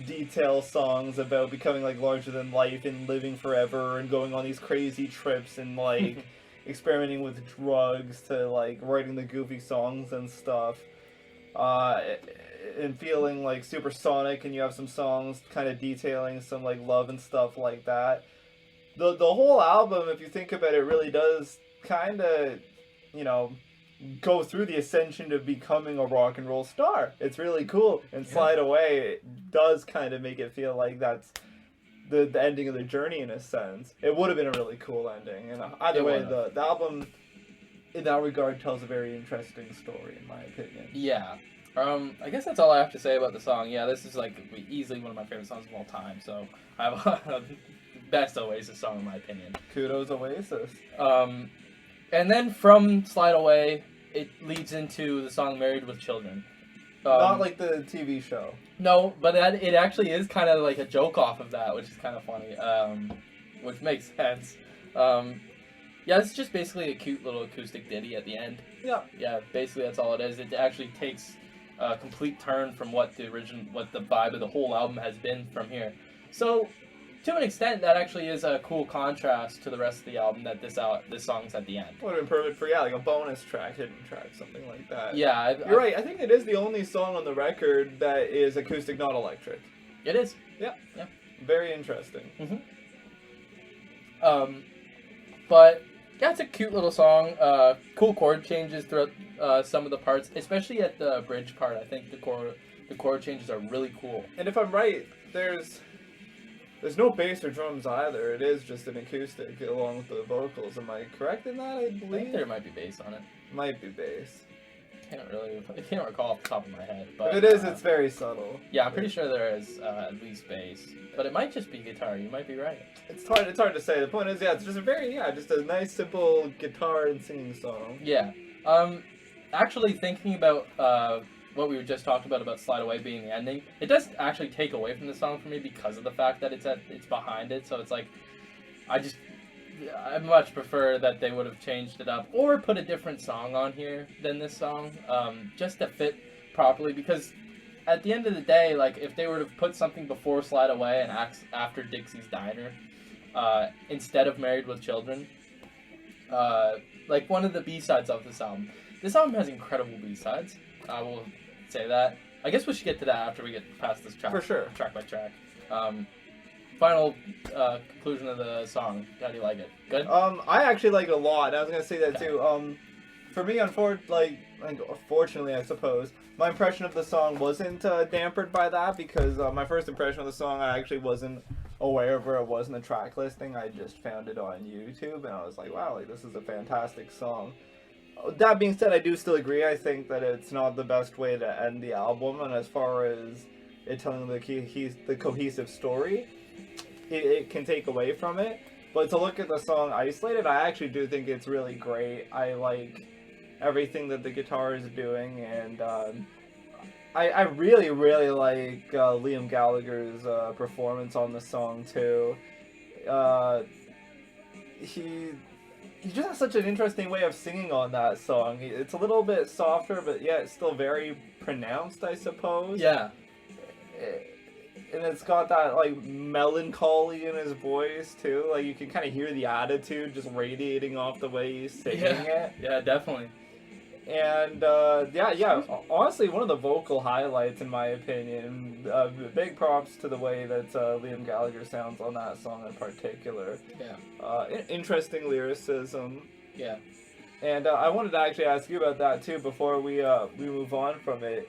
detail songs about becoming like larger than life and living forever and going on these crazy trips and like experimenting with drugs, to like writing the goofy songs and stuff. And feeling like supersonic, and you have some songs kind of detailing some like love and stuff like that. The whole album, if you think about it, really does kind of, you know, go through the ascension of becoming a rock and roll star. It's really cool. And Slide Away does kind of make it feel like that's the ending of the journey in a sense. It would have been a really cool ending. And either way, the album in that regard tells a very interesting story in my opinion. Yeah. I guess that's all I have to say about the song. Yeah, this is like easily one of my favorite songs of all time. So I have the best Oasis song in my opinion. Kudos Oasis. And then from Slide Away, it leads into the song Married with Children. Not like the TV show. No, but it actually is kind of like a joke off of that, which is kind of funny, which makes sense. Yeah, it's just basically a cute little acoustic ditty at the end. Yeah. Yeah, basically that's all it is. It actually takes a complete turn from what the vibe of the whole album has been from here. So, to an extent, that actually is a cool contrast to the rest of the album that this song's at the end. Would have been perfect for, like a bonus track, hidden track, something like that. Yeah. You're right, I think it is the only song on the record that is acoustic, not electric. It is. Yeah. Yeah. Very interesting. But, yeah, it's a cute little song. Cool chord changes throughout some of the parts, especially at the bridge part. I think the chord changes are really cool. And if I'm right, there's no bass or drums either. It is just an acoustic along with the vocals. Am I correct in that? I believe I think there might be bass on it. Might be bass. I can't recall off the top of my head. But if it is, it's very subtle. Yeah, I'm pretty sure there is at least bass, but it might just be guitar. You might be right. It's hard to say. The point is, it's just just a nice, simple guitar and singing song. Yeah. Actually, thinking about what we were just talking about Slide Away being the ending, it does actually take away from the song for me because of the fact that it's behind it. So it's like, I much prefer that they would have changed it up or put a different song on here than this song, just to fit properly. Because at the end of the day, like if they were to put something before Slide Away and after Dixie's Diner, instead of Married with Children, like one of the B-sides of this album. This album has incredible B-sides. I will say that. I guess we should get to that after we get past this track. For sure. Track by track. Final conclusion of the song. How do you like it? Good? I actually like it a lot. I was going to say that too. For me, unfortunately, I suppose, my impression of the song wasn't dampened by that because my first impression of the song, I actually wasn't aware of where it was in the track listing. I just found it on YouTube and I was like, wow, this is a fantastic song. That being said, I do still agree. I think that it's not the best way to end the album, and as far as it telling the cohesive story, it can take away from it. But to look at the song isolated, I actually do think it's really great. I like everything that the guitar is doing, and I really, really like Liam Gallagher's performance on the song too. He just has such an interesting way of singing on that song. It's a little bit softer, but yeah, it's still very pronounced, I suppose. Yeah. And it's got that, like, melancholy in his voice, too. Like, you can kind of hear the attitude just radiating off the way he's singing it. Yeah, definitely. And, honestly, one of the vocal highlights, in my opinion. Big props to the way that Liam Gallagher sounds on that song in particular. Yeah. Interesting lyricism. Yeah. And I wanted to actually ask you about that, too, before we move on from it.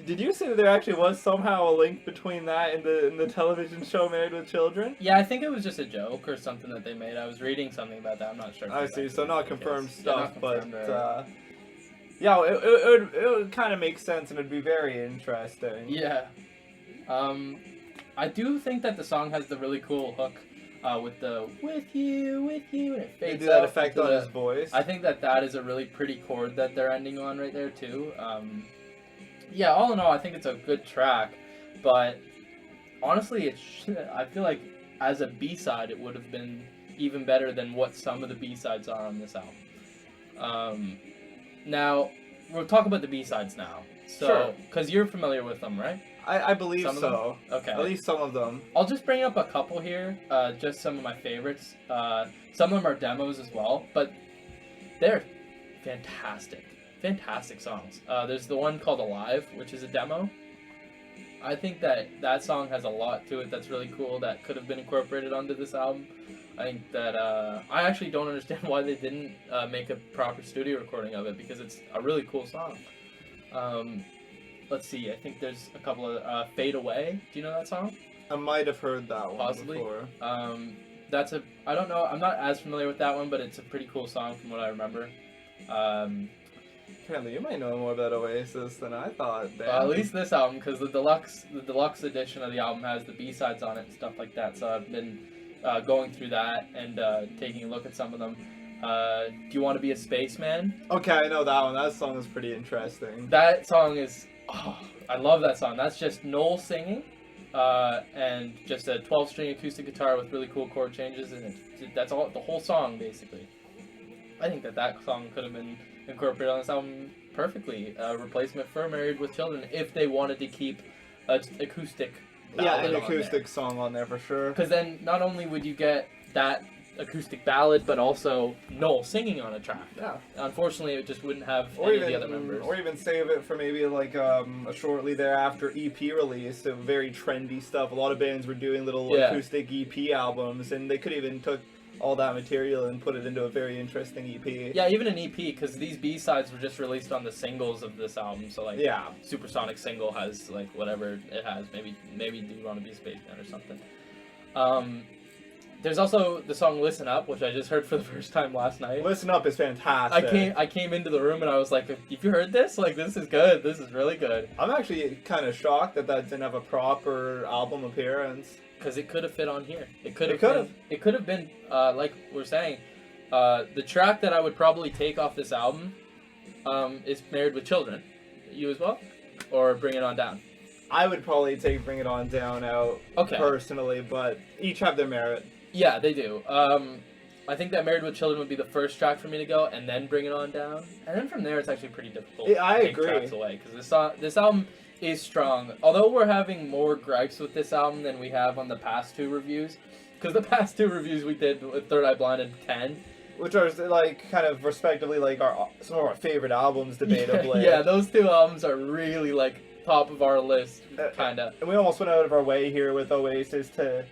Did you say that there actually was somehow a link between that and the television show Married with Children? Yeah, I think it was just a joke or something that they made. I was reading something about that. I'm not sure. I see. So not confirmed stuff, but it would kind of make sense and it'd be very interesting. Yeah. I do think that the song has the really cool hook with the with you, and it fades do that out effect on his voice. I think that is a really pretty chord that they're ending on right there too. Yeah, all in all, I think it's a good track, but honestly, I feel like as a B-side, it would have been even better than what some of the B-sides are on this album. Now, we'll talk about the B-sides now. So, because you're familiar with them, right? I believe so. Okay. At least some of them. I'll just bring up a couple here, just some of my favorites. Some of them are demos as well, but they're fantastic. Fantastic songs. There's the one called Alive, which is a demo. I think that song has a lot to it that's really cool that could have been incorporated onto this album. I think that I actually don't understand why they didn't make a proper studio recording of it because it's a really cool song. Let's see, I think there's a couple of Fade Away. Do you know that song? I might have heard that one Possibly. before. I don't know, I'm not as familiar with that one, but it's a pretty cool song from what I remember. Apparently, you might know more about Oasis than I thought. At least this album, because the deluxe edition of the album has the B-sides on it and stuff like that. So I've been going through that and taking a look at some of them. Do you want to be a spaceman? Okay, I know that one. That song is pretty interesting. That song is, I love that song. That's just Noel singing, and just a 12-string acoustic guitar with really cool chord changes, and that's all. The whole song basically. I think that song could have been incorporated on this album perfectly. A replacement for Married with Children if they wanted to keep an acoustic ballad an on acoustic song on there for sure. Because then not only would you get that acoustic ballad, but also Noel singing on a track. Yeah. Unfortunately, it just wouldn't have any of the other members. Or even save it for maybe like a shortly thereafter EP release of very trendy stuff. A lot of bands were doing little acoustic EP albums, and they could even took all that material and put it into a very interesting EP. Yeah, even an EP, because these B-sides were just released on the singles of this album. So like, Supersonic single has like whatever it has. Maybe Do You Want to Be a Spaceman or something. There's also the song "Listen Up," which I just heard for the first time last night. "Listen Up" is fantastic. I came into the room and I was like, "Have you heard this? Like, this is good. This is really good." I'm actually kind of shocked that didn't have a proper album appearance. Because it could have fit on here. It could have been like we're saying, the track that I would probably take off this album is "Married with Children." You as well, or "Bring It On Down." I would probably take "Bring It On Down" out personally, but each have their merit. Yeah, they do. I think that "Married with Children" would be the first track for me to go, and then "Bring It On Down," and then from there it's actually pretty difficult. Yeah, I to take agree. Tracks away because this album is strong. Although we're having more gripes with this album than we have on the past two reviews, because the past two reviews we did with Third Eye Blind and 10, which are like kind of respectively like some of our favorite albums, debatably. Yeah, those two albums are really like top of our list, kinda. And we almost went out of our way here with Oasis to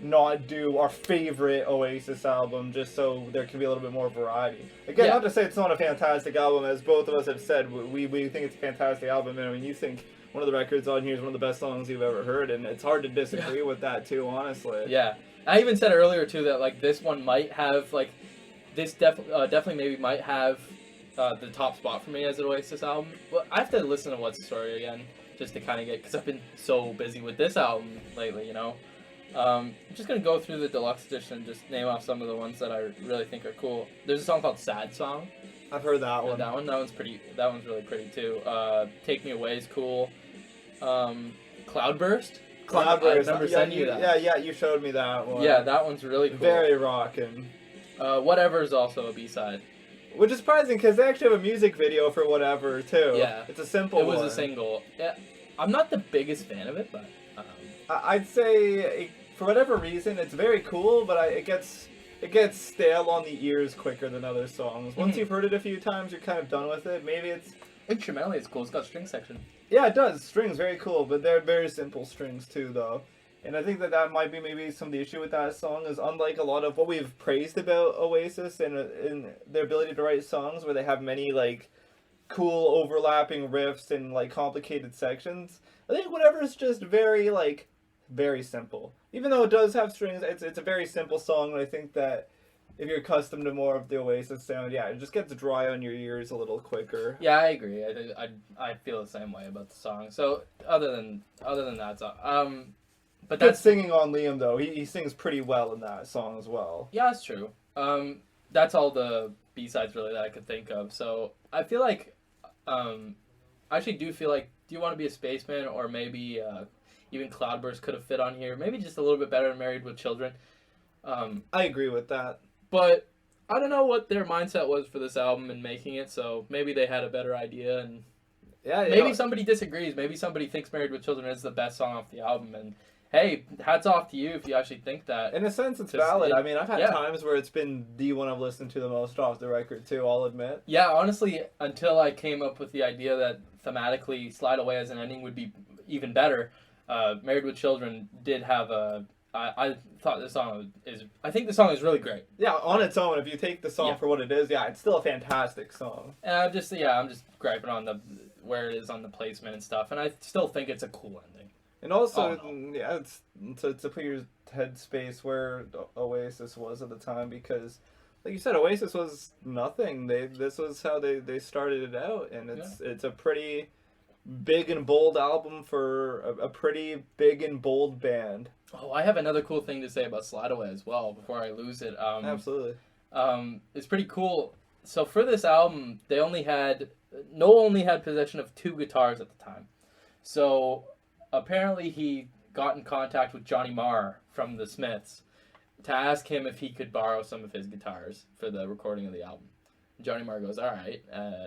not do our favorite Oasis album just so there can be a little bit more variety. Again, not to say it's not a fantastic album, as both of us have said, we think it's a fantastic album, and I mean, you think one of the records on here is one of the best songs you've ever heard, and it's hard to disagree with that too, honestly. Yeah. I even said earlier too that like this one might have like this definitely maybe might have the top spot for me as an Oasis album. Well, I have to listen to What's the Story again just to kind of get, because I've been so busy with this album lately, you know. I'm just gonna go through the deluxe edition and just name off some of the ones that I really think are cool. There's a song called "Sad Song." I've heard that one. That one's pretty. That one's really pretty too. "Take Me Away" is cool. "Cloudburst." I remember sending you that. Yeah, you showed me that one. Yeah, that one's really cool. Very rockin'. "Whatever" is also a B-side. Which is surprising because they actually have a music video for "Whatever" too. Yeah, it's a simple one. It was a single. Yeah, I'm not the biggest fan of it, but I'd say for whatever reason it's very cool, but it gets stale on the ears quicker than other songs. Once you've heard it a few times, you're kind of done with it. Maybe it's instrumentally it's cool. It's got a string section. Yeah, it does. Strings very cool, but they're very simple strings too, though. And I think that might be maybe some of the issue with that song is unlike a lot of what we've praised about Oasis and in their ability to write songs where they have many like cool overlapping riffs and like complicated sections. I think Whatever is just very simple. Even though it does have strings, it's a very simple song, and I think that if you're accustomed to more of the Oasis sound, it just gets dry on your ears a little quicker. Yeah, I agree. I feel the same way about the song. So other than that song, but good singing on Liam though. He sings pretty well in that song as well. Yeah, that's true. That's all the B-sides really that I could think of. So I feel like, I actually do feel like Do You Want to Be a Spaceman or maybe even Cloudburst could have fit on here. Maybe just a little bit better than Married with Children. I agree with that. But I don't know what their mindset was for this album and making it, so maybe they had a better idea, and maybe somebody disagrees. Maybe somebody thinks Married with Children is the best song off the album, and hey, hats off to you if you actually think that. In a sense, it's valid. I mean, I've had times where it's been the one I've listened to the most off the record, too, I'll admit. Yeah, honestly, until I came up with the idea that thematically Slide Away as an ending would be even better, Married with Children did have a. I thought the song is. I think the song is really great. Yeah, on its own, if you take the song Yeah. for what it is, yeah, it's still a fantastic song. And I'm just griping on the where it is on the placement and stuff, and I still think it's a cool ending. And also, Oh, no. yeah, it's to put your headspace where Oasis was at the time, because, like you said, Oasis was nothing. This was how they started it out, and it's a pretty big and bold album for a pretty big and bold band. Oh, I have another cool thing to say about Slide Away as well before I lose it. Absolutely. It's pretty cool. So for this album, Noel only had possession of 2 guitars at the time. So apparently he got in contact with Johnny Marr from the Smiths to ask him if he could borrow some of his guitars for the recording of the album. Johnny Marr goes, all right,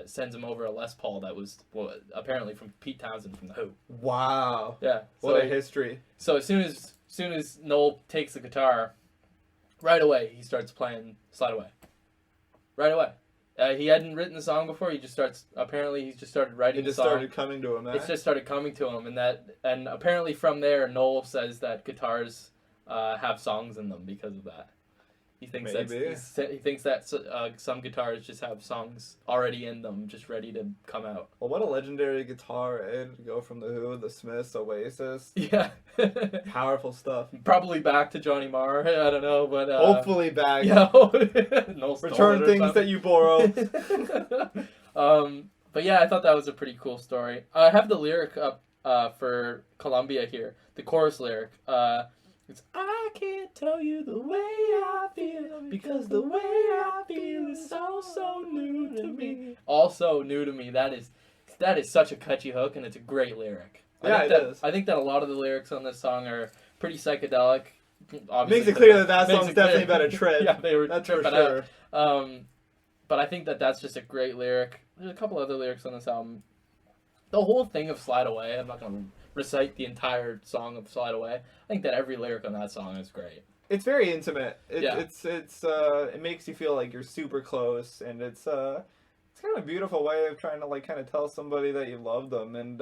sends him over a Les Paul that was apparently from Pete Townsend from The Who. Wow. Yeah. What a history. So as soon as Noel takes the guitar, right away he starts playing Slide Away. Right away. He hadn't written the song before. He just started writing the song. Started coming to him, man. It just started coming to him, and apparently from there, Noel says that guitars have songs in them because of that. He thinks that some guitars just have songs already in them, just ready to come out. Well, what a legendary guitar, eh? To go from The Who, The Smiths, Oasis. Yeah. Powerful stuff. Probably back to Johnny Marr. I don't know, but Hopefully back. Yeah. Return things that you borrowed. But yeah, I thought that was a pretty cool story. I have the lyric up for Columbia here. The chorus lyric. It's I can't tell you the way I feel because the way I feel is so new to me. Also new to me. That is such a catchy hook, and it's a great lyric. It is. I think that a lot of the lyrics on this song are pretty psychedelic. Makes it clear that song's definitely about a trip. Yeah, they were That's for tripping sure. out. But I think that that's just a great lyric. There's a couple other lyrics on this album. The whole thing of Slide Away, I'm not going to recite the entire song of Slide Away. I think that every lyric on that song is great. It's very intimate. Yeah. It makes you feel like you're super close, and it's kind of a beautiful way of trying to like kind of tell somebody that you love them. And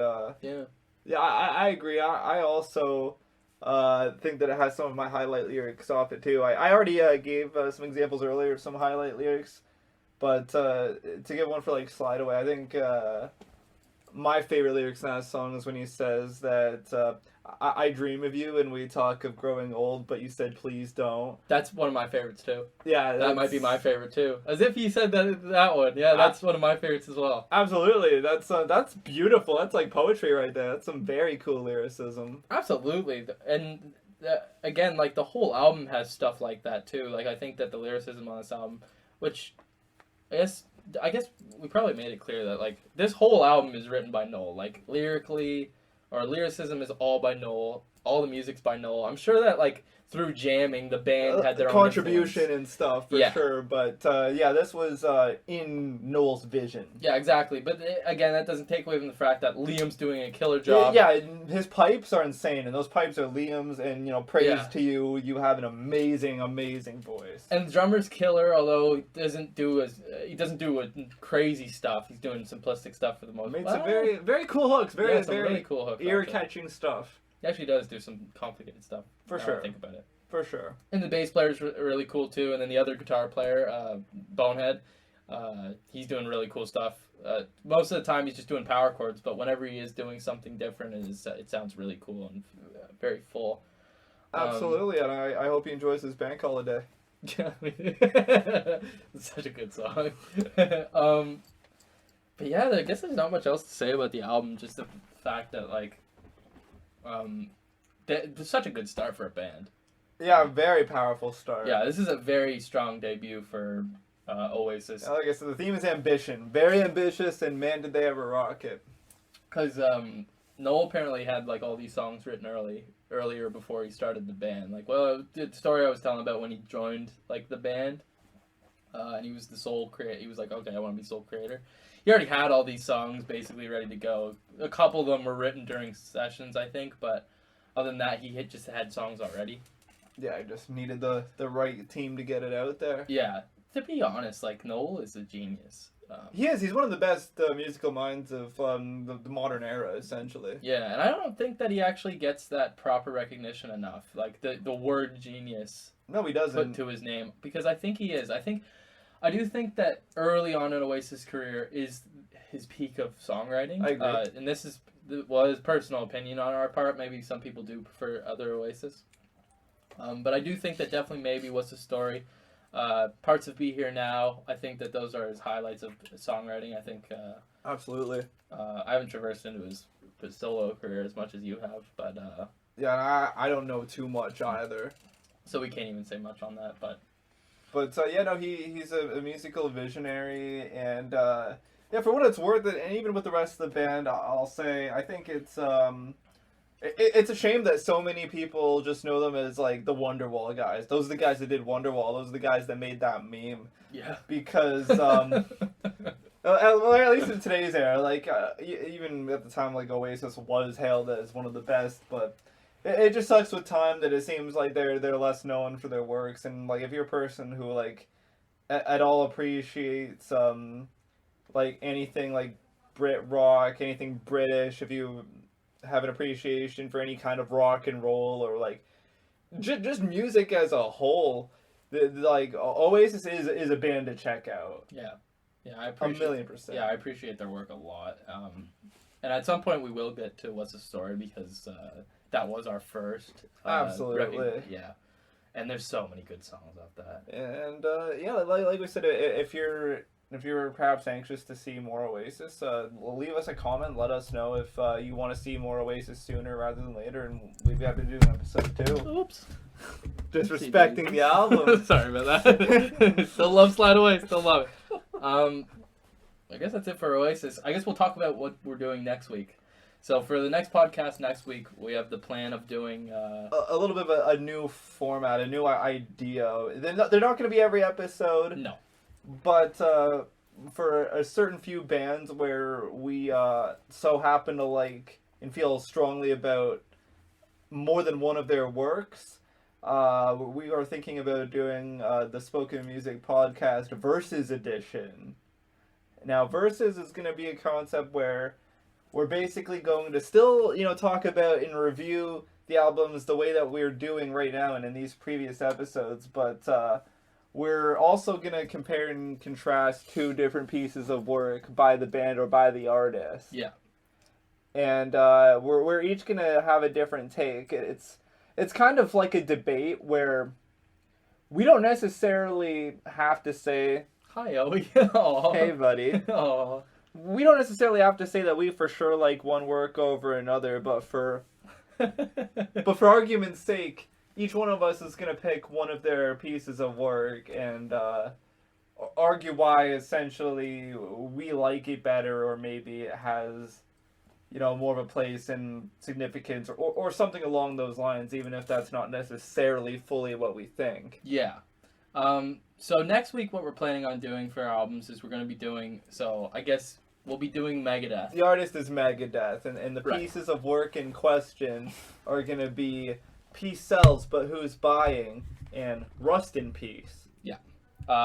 yeah, I agree. I also think that it has some of my highlight lyrics off it too. I already gave some examples earlier of some highlight lyrics, but to give one for like Slide Away, I think my favorite lyrics in that song is when he says that I dream of you and we talk of growing old, but you said please don't. That's one of my favorites too. Yeah, that might be my favorite too. As if he said that one. Yeah, that's one of my favorites as well. Absolutely, that's beautiful. That's like poetry right there. That's some very cool lyricism. Absolutely, and again, like the whole album has stuff like that too. Like I think that the lyricism on this album, which I guess we probably made it clear that like this whole album is written by Noel. Like lyrically, or lyricism is all by Noel. All the music's by Noel. I'm sure that like through jamming, the band had their own contribution influence. and stuff for sure. But yeah, this was in Noel's vision. Yeah, exactly. But again, that doesn't take away from the fact that Liam's doing a killer job. Yeah, his pipes are insane, and those pipes are Liam's. And praise to you. You have an amazing, amazing voice. And the drummer's killer, although he doesn't do crazy stuff. He's doing simplistic stuff for the most part. Makes some very, very cool hooks. Very, very really cool hooks. ear-catching stuff. He actually does do some complicated stuff. For sure. I think about it. For sure. And the bass player's really cool too. And then the other guitar player, Bonehead, he's doing really cool stuff. Most of the time he's just doing power chords, but whenever he is doing something different, it sounds really cool and very full. Absolutely, and I hope he enjoys his bank holiday. Yeah, it's such a good song. But yeah, I guess there's not much else to say about the album. Just the fact that like, it's such a good start for a band. Yeah, very powerful start. Yeah, this is a very strong debut for Oasis. Like I said, the theme is ambition. Very ambitious, and man, did they ever rock it. Because Noel apparently had like all these songs written earlier before he started the band. Like, well, the story I was telling about when he joined like the band, and he was the sole creator. He was like, okay, I want to be sole creator. He already had all these songs basically ready to go. A couple of them were written during sessions, I think, but other than that, he just had songs already. Yeah, I just needed the right team to get it out there. Yeah, to be honest, like Noel is a genius. He is. He's one of the best musical minds of the modern era, essentially. Yeah, and I don't think that he actually gets that proper recognition enough. Like the word genius No, he put doesn't. to his name, because I think he is. I do think that early on in Oasis' career is his peak of songwriting. I agree. And this is his personal opinion on our part. Maybe some people do prefer other Oasis. But I do think that definitely maybe What's the Story. Parts of Be Here Now, I think that those are his highlights of songwriting. I think Absolutely. I haven't traversed into his solo career as much as you have, but Yeah, I don't know too much either. so we can't even say much on that. But Yeah, no, he's a musical visionary, and yeah, for what it's worth, and even with the rest of the band, I'll say I think it's a shame that so many people just know them as like the Wonderwall guys. Those are the guys that did Wonderwall. Those are the guys that made that meme. yeah, Because well, at least in today's era, like even at the time, like Oasis was hailed as one of the best, but it just sucks with time that it seems like they're less known for their works. And like if you're a person who like at all appreciates like anything like Brit rock, anything British, if you have an appreciation for any kind of rock and roll or like just music as a whole, like Oasis is a band to check out. yeah, I A appreciate. 1,000,000%. Yeah, I appreciate their work a lot. And at some point we will get to What's the Story, because that was our first. Absolutely. Yeah, and there's so many good songs off that. And yeah, like we said, if you're perhaps anxious to see more Oasis, leave us a comment. Let us know if you want to see more Oasis sooner rather than later, and we'd be happy to do an episode too. Oops. Disrespecting the album. Sorry about that. Still love Slide Away. Still love it. I guess that's it for Oasis. I guess we'll talk about what we're doing next week. So for the next podcast next week, we have the plan of doing a little bit of a new format, a new idea. They're not going to be every episode. No. But for a certain few bands where we so happen to like and feel strongly about more than one of their works, we are thinking about doing the Spoken Music Podcast Versus Edition. Now, Versus is going to be a concept where we're basically going to still, talk about and review the albums the way that we're doing right now and in these previous episodes, but we're also going to compare and contrast two different pieces of work by the band or by the artist. Yeah. And we're each going to have a different take. It's kind of like a debate where we don't necessarily have to say, Hi, Owie. hey, buddy. Oh. We don't necessarily have to say that we for sure like one work over another, but for argument's sake, each one of us is going to pick one of their pieces of work and argue why essentially we like it better, or maybe it has, more of a place and significance or something along those lines, even if that's not necessarily fully what we think. Yeah. So next week, what we're planning on doing for our albums is we're going to be doing, I guess we'll be doing Megadeth. The artist is Megadeth, and the Right. pieces of work in question are going to be Peace Sells, But Who's Buying, and Rust in Peace.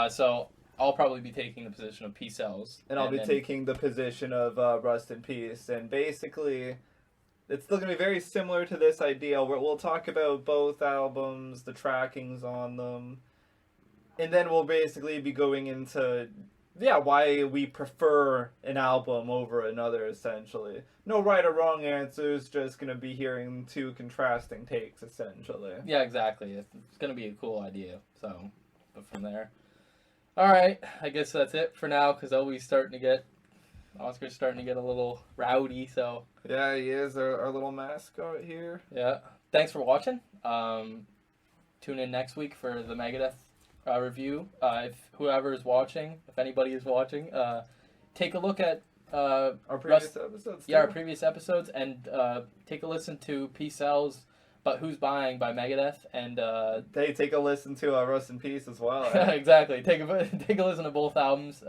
So I'll probably be taking the position of Peace Sells. And I'll be taking the position of Rust in Peace. And basically, it's still going to be very similar to this idea where we'll talk about both albums, the trackings on them, and then we'll basically be going into, why we prefer an album over another, essentially. No right or wrong answers, just going to be hearing two contrasting takes, essentially. Yeah, exactly. It's going to be a cool idea. So, but from there. All right, I guess that's it for now, because Oscar's starting to get a little rowdy, so. Yeah, he is our little mascot here. Yeah. Thanks for watching. Tune in next week for the Megadeth review. If whoever is watching, if anybody is watching, take a look at our previous episodes. our previous episodes, and take a listen to Peace Sells, But Who's Buying by Megadeth, and They take a listen to Rust in Peace as well. exactly. Take a listen to both albums.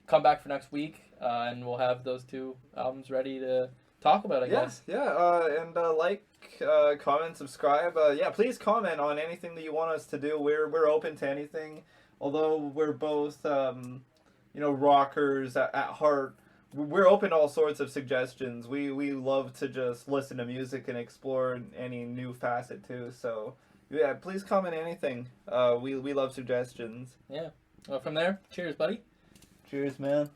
Come back for next week, and we'll have those two albums ready to talk about, I guess. And like, comment, subscribe. Please comment on anything that you want us to do. We're open to anything. Although we're both, rockers at heart. We're open to all sorts of suggestions. We love to just listen to music and explore any new facet too. So yeah, please comment anything. We love suggestions. Yeah. Well, from there, cheers, buddy. Cheers, man.